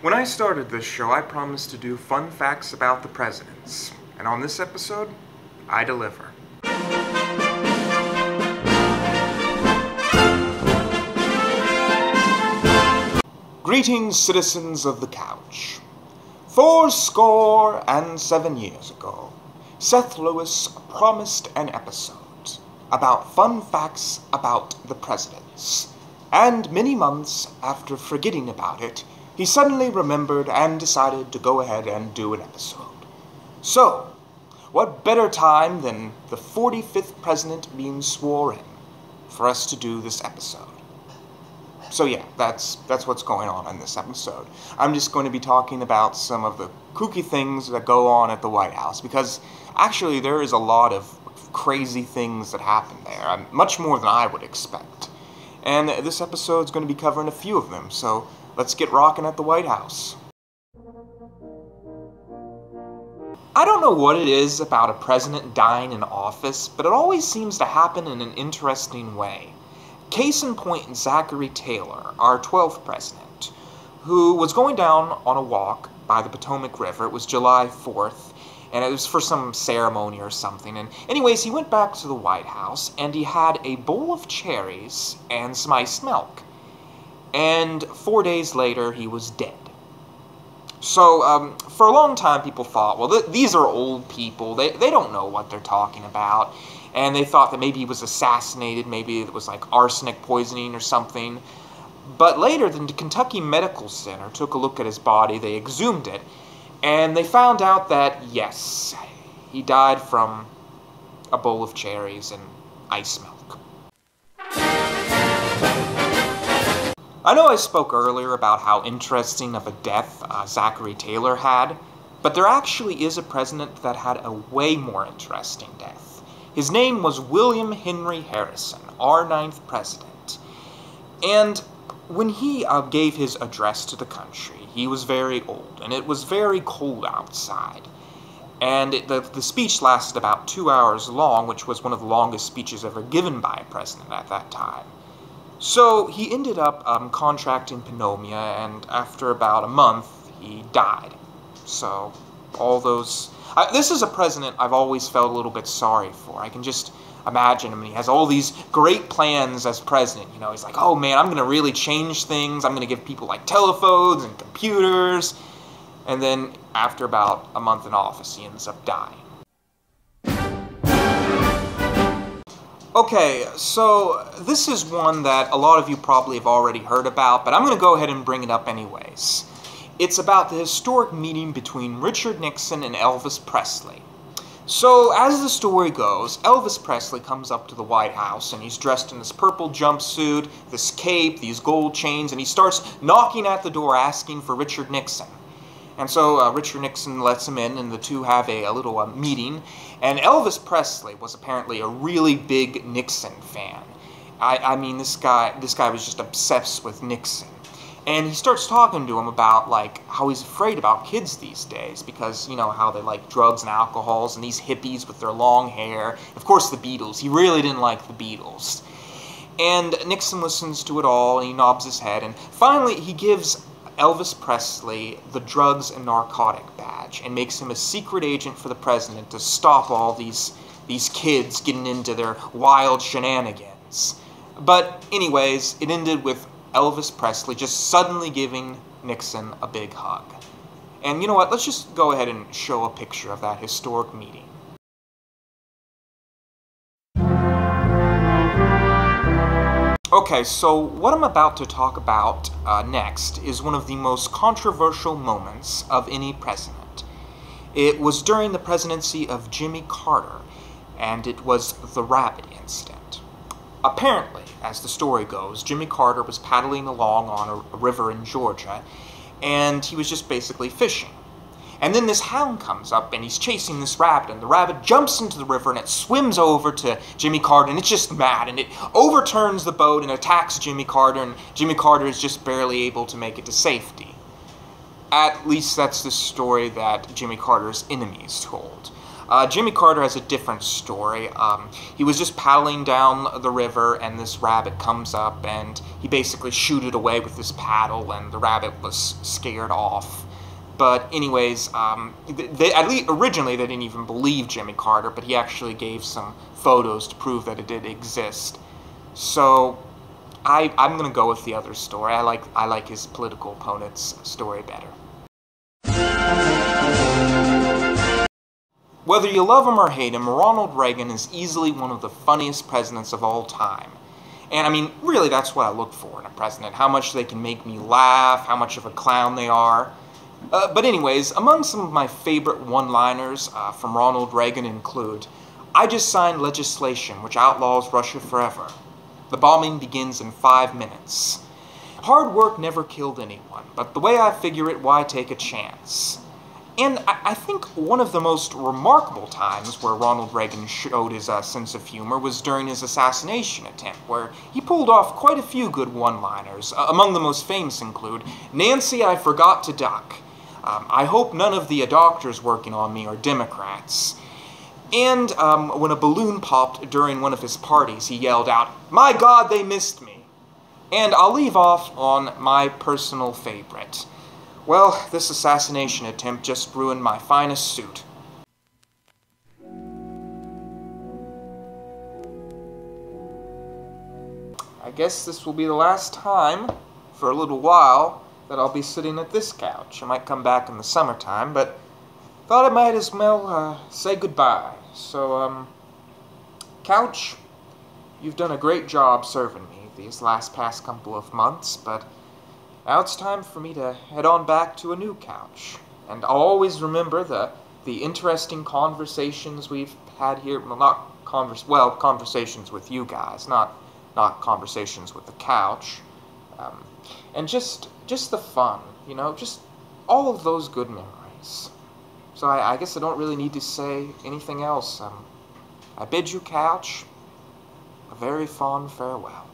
When I started this show, I promised to do fun facts about the presidents. And on this episode, I deliver. Greetings, citizens of the couch. 7 years ago, Seth Lewis promised an episode about fun facts about the presidents. And many months after forgetting about it, he suddenly remembered and decided to go ahead and do an episode. So, what better time than the 45th president being sworn in for us to do this episode? So yeah, that's what's going on in this episode. I'm just going to be talking about some of the kooky things that go on at the White House, because actually there is a lot of crazy things that happen there, much more than I would expect. And this episode's going to be covering a few of them, so let's get rocking at the White House. I don't know what it is about a president dying in office, but it always seems to happen in an interesting way. Case in point, Zachary Taylor, our 12th president, who was going down on a walk by the Potomac River. It was July 4th, and it was for some ceremony or something. And anyways, he went back to the White House, and he had a bowl of cherries and some iced milk. And 4 days later, he was dead. So, for a long time, people thought, well, these are old people. They don't know what they're talking about. And they thought that maybe he was assassinated, maybe it was like arsenic poisoning or something. But later, the Kentucky Medical Center took a look at his body, they exhumed it, and they found out that, yes, he died from a bowl of cherries and ice milk. I know I spoke earlier about how interesting of a death Zachary Taylor had, but there actually is a president that had a way more interesting death. His name was William Henry Harrison, our 9th president. And when he gave his address to the country, he was very old, and it was very cold outside. And the speech lasted about 2 hours long, which was one of the longest speeches ever given by a president at that time. So he ended up contracting pneumonia, and after about a month, he died. So all those... this is a president I've always felt a little bit sorry for. I can just imagine him. He has all these great plans as president. You know, he's like, oh man, I'm going to really change things. I'm going to give people like telephones and computers. And then after about a month in office, he ends up dying. Okay, so this is one that a lot of you probably have already heard about, but I'm going to go ahead and bring it up anyways. It's about the historic meeting between Richard Nixon and Elvis Presley. So, as the story goes, Elvis Presley comes up to the White House, and he's dressed in this purple jumpsuit, this cape, these gold chains, and he starts knocking at the door asking for Richard Nixon. And so Richard Nixon lets him in, and the two have a little meeting. And Elvis Presley was apparently a really big Nixon fan. I mean, this guy was just obsessed with Nixon. And he starts talking to him about, like, how he's afraid about kids these days because, you know, how they like drugs and alcohols and these hippies with their long hair. Of course, the Beatles. He really didn't like the Beatles. And Nixon listens to it all, and he nods his head. And finally, he gives Elvis Presley the drugs and narcotic badge and makes him a secret agent for the president to stop all these kids getting into their wild shenanigans. But anyways, it ended with Elvis Presley just suddenly giving Nixon a big hug. And you know what, let's just go ahead and show a picture of that historic meeting. Okay, so what I'm about to talk about next is one of the most controversial moments of any president. It was during the presidency of Jimmy Carter, and it was the rabbit incident. Apparently, as the story goes, Jimmy Carter was paddling along on a river in Georgia, and he was just basically fishing. And then this hound comes up, and he's chasing this rabbit, and the rabbit jumps into the river, and it swims over to Jimmy Carter, and it's just mad, and it overturns the boat and attacks Jimmy Carter, and Jimmy Carter is just barely able to make it to safety. At least that's the story that Jimmy Carter's enemies told. Jimmy Carter has a different story. He was just paddling down the river, and this rabbit comes up, and he basically shooed it away with his paddle, and the rabbit was scared off. But anyways, at least originally they didn't even believe Jimmy Carter, but he actually gave some photos to prove that it did exist. So I'm gonna go with the other story. I like his political opponent's story better. Whether you love him or hate him, Ronald Reagan is easily one of the funniest presidents of all time. And I mean, really, that's what I look for in a president. How much they can make me laugh, how much of a clown they are. But anyways, among some of my favorite one-liners from Ronald Reagan include, "I just signed legislation which outlaws Russia forever. The bombing begins in 5 minutes. Hard work never killed anyone, but the way I figure it, why take a chance?" And I think one of the most remarkable times where Ronald Reagan showed his sense of humor was during his assassination attempt, where he pulled off quite a few good one-liners. Among the most famous include, "Nancy, I forgot to duck. I hope none of the doctors working on me are Democrats." And when a balloon popped during one of his parties, he yelled out, "My God, they missed me." And I'll leave off on my personal favorite. Well, this assassination attempt just ruined my finest suit. I guess this will be the last time, for a little while, that I'll be sitting at this couch. I might come back in the summertime, but thought I might as well say goodbye. So, couch, you've done a great job serving me these past couple of months, but now it's time for me to head on back to a new couch. And I'll always remember the interesting conversations we've had here. Well, conversations with you guys, not conversations with the couch. And just the fun, you know, just all of those good memories. So I guess I don't really need to say anything else. I bid you, couch, a very fond farewell.